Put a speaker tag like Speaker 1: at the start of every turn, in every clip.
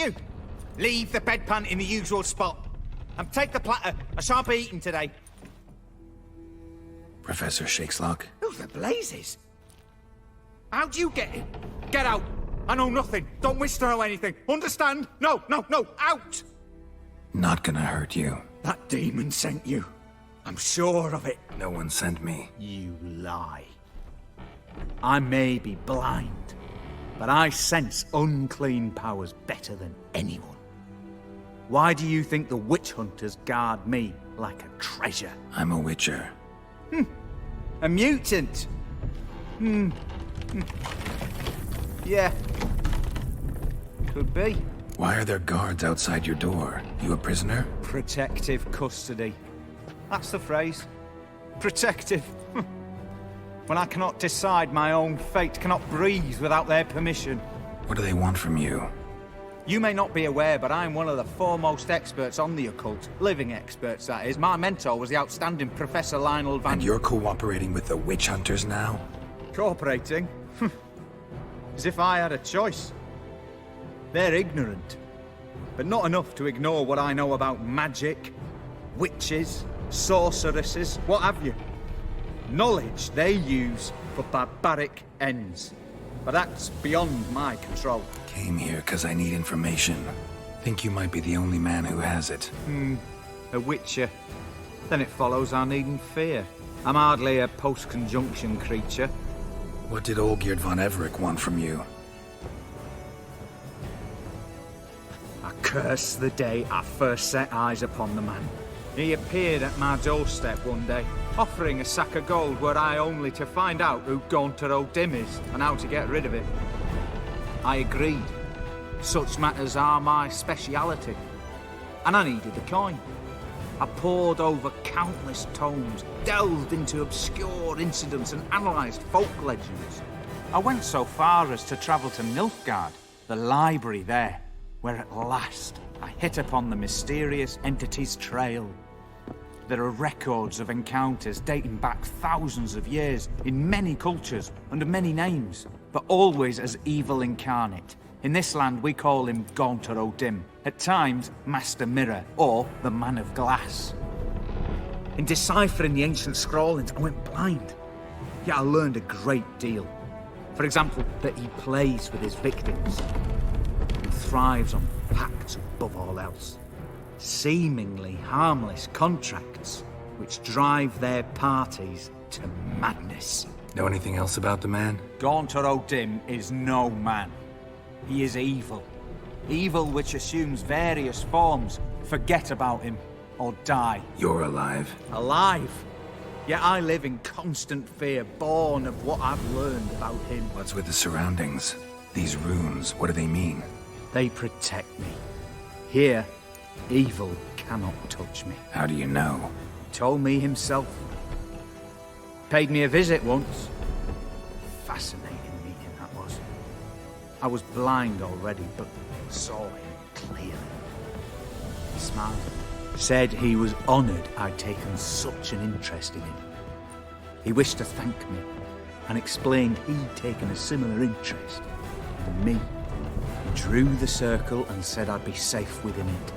Speaker 1: you? Leave the bedpan in the usual spot. And take the platter. I shan't be eating today.
Speaker 2: Professor Shakeslock?
Speaker 1: Who the blazes? How'd you get in? Get out! I know nothing. Don't wish to know anything. Understand? No, no, no, out!
Speaker 2: Not gonna hurt you.
Speaker 1: That demon sent you. I'm sure of it.
Speaker 2: No one sent me.
Speaker 1: You lie. I may be blind, but I sense unclean powers better than anyone. Why do you think the witch hunters guard me like a treasure?
Speaker 2: I'm a witcher.
Speaker 1: A mutant? Yeah. Could be.
Speaker 2: Why are there guards outside your door? You a prisoner?
Speaker 1: Protective custody. That's the phrase. Protective. When I cannot decide my own fate, cannot breathe without their permission.
Speaker 2: What do they want from you?
Speaker 1: You may not be aware, but I'm one of the foremost experts on the occult. Living experts, that is. My mentor was the outstanding Professor Lionel Van...
Speaker 2: And you're cooperating with the witch hunters now?
Speaker 1: Cooperating? As if I had a choice. They're ignorant, but not enough to ignore what I know about magic, witches, sorceresses, what have you. Knowledge they use for barbaric ends. But that's beyond my control.
Speaker 2: Came here because I need information. Think you might be the only man who has it.
Speaker 1: A witcher. Then it follows I needn't fear. I'm hardly a post-conjunction creature.
Speaker 2: What did Olgierd von Everec want from you?
Speaker 1: I curse the day I first set eyes upon the man. He appeared at my doorstep one day, offering a sack of gold were I only to find out who Gaunter O Dimm is and how to get rid of it. I agreed. Such matters are my speciality. And I needed the coin. I pored over countless tomes, delved into obscure incidents and analysed folk legends. I went so far as to travel to Nilfgaard, the library there, where at last I hit upon the mysterious entity's trail. There are records of encounters dating back thousands of years in many cultures under many names, but always as evil incarnate. In this land we call him Gaunter O Dimm, at times Master Mirror or the Man of Glass. In deciphering the ancient scrawlings I went blind, yet I learned a great deal. For example, that he plays with his victims and thrives on pacts above all else. Seemingly harmless contracts which drive their parties to madness.
Speaker 2: Know anything else about the man?
Speaker 1: Gaunter O Dimm is no man. He is evil. Evil which assumes various forms. Forget about him, or die.
Speaker 2: You're alive.
Speaker 1: Alive? Yet I live in constant fear, born of what I've learned about him.
Speaker 2: What's with the surroundings? These runes, what do they mean?
Speaker 1: They protect me. Here, evil cannot touch me.
Speaker 2: How do you know?
Speaker 1: He told me himself. Paid me a visit once. Fascinating meeting that was. I was blind already, but saw him clearly. He smiled. Said he was honoured I'd taken such an interest in him. He wished to thank me, and explained he'd taken a similar interest in me. He drew the circle and said I'd be safe within it.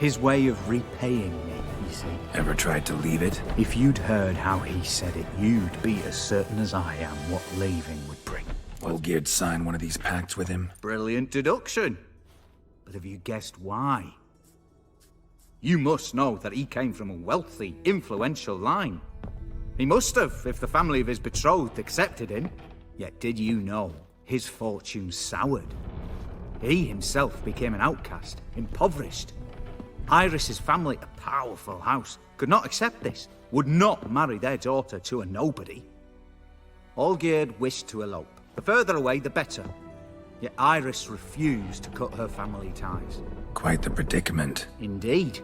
Speaker 1: His way of repaying me, you see.
Speaker 2: Ever tried to leave it?
Speaker 1: If you'd heard how he said it, you'd be as certain as I am what leaving would bring.
Speaker 2: Olgierd signed one of these pacts with him?
Speaker 1: Brilliant deduction. But have you guessed why? You must know that he came from a wealthy, influential line. He must have, if the family of his betrothed accepted him. Yet did you know his fortune soured? He himself became an outcast, impoverished. Iris's family, a powerful house, could not accept this, would not marry their daughter to a nobody. Olgierd wished to elope. The further away, the better. Yet Iris refused to cut her family ties.
Speaker 2: Quite the predicament.
Speaker 1: Indeed.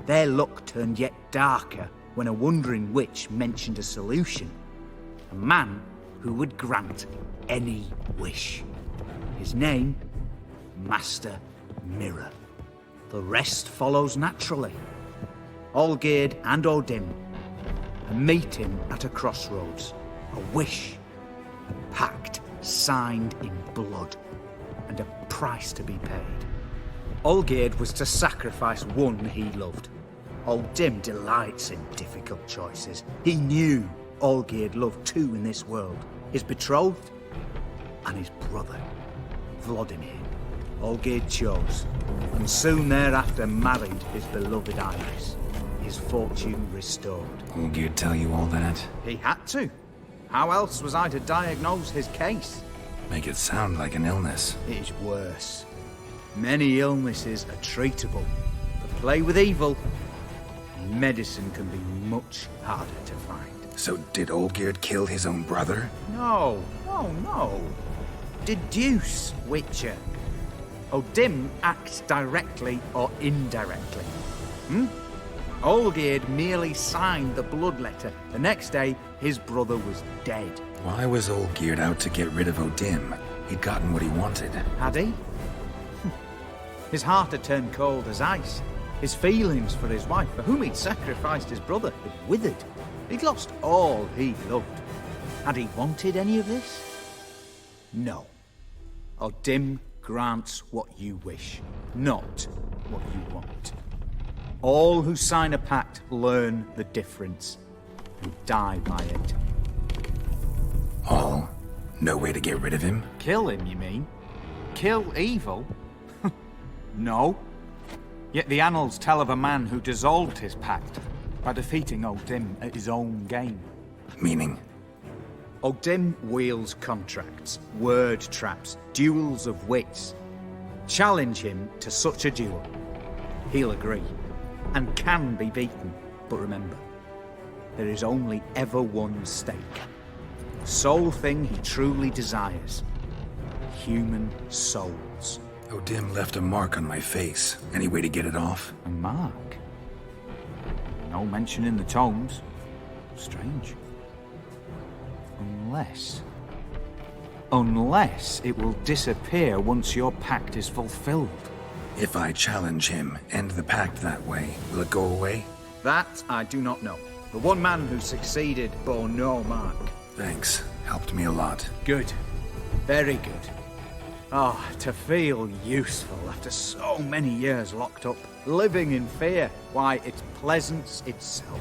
Speaker 1: Their luck turned yet darker when a wandering witch mentioned a solution. A man who would grant any wish. His name, Master Mirror. The rest follows naturally. Olgierd and O Dimm, a meeting at a crossroads, a wish, a pact signed in blood. and a price to be paid. Olgierd was to sacrifice one he loved. O Dimm delights in difficult choices. He knew Olgierd loved two in this world, his betrothed and his brother, Vladimir. Olgierd chose, and soon thereafter married his beloved Iris, his fortune restored.
Speaker 2: Olgierd tell you all that?
Speaker 1: He had to. How else was I to diagnose his case?
Speaker 2: Make it sound like an illness.
Speaker 1: It is worse. Many illnesses are treatable, but play with evil, and medicine can be much harder to find.
Speaker 2: So did Olgierd kill his own brother?
Speaker 1: No. Deduce, Witcher. O Dimm acts directly or indirectly. Olgierd merely signed the blood-letter. The next day, his brother was dead.
Speaker 2: Why was Olgierd out to get rid of O Dimm? He'd gotten what he wanted.
Speaker 1: Had he? His heart had turned cold as ice. His feelings for his wife, for whom he'd sacrificed his brother, had withered. He'd lost all he loved. Had he wanted any of this? No. O Dimm grants what you wish, not what you want. All who sign a pact learn the difference and die by it.
Speaker 2: All? No way to get rid of him?
Speaker 1: Kill him, you mean? Kill evil? No. Yet the annals tell of a man who dissolved his pact by defeating O Dimm at his own game.
Speaker 2: Meaning?
Speaker 1: O Dimm wields contracts, word traps, duels of wits. Challenge him to such a duel. He'll agree, and can be beaten. But remember, there is only ever one stake. Sole thing he truly desires. Human souls.
Speaker 2: O Dimm left a mark on my face. Any way to get it off?
Speaker 1: A mark? No mention in the tomes. Strange. Unless it will disappear once your pact is fulfilled.
Speaker 2: If I challenge him, end the pact that way, will it go away?
Speaker 1: That I do not know. The one man who succeeded bore no mark.
Speaker 2: Thanks. Helped me a lot.
Speaker 1: Good. Very good. Oh, to feel useful after so many years locked up, living in fear. Why, it's pleasance itself.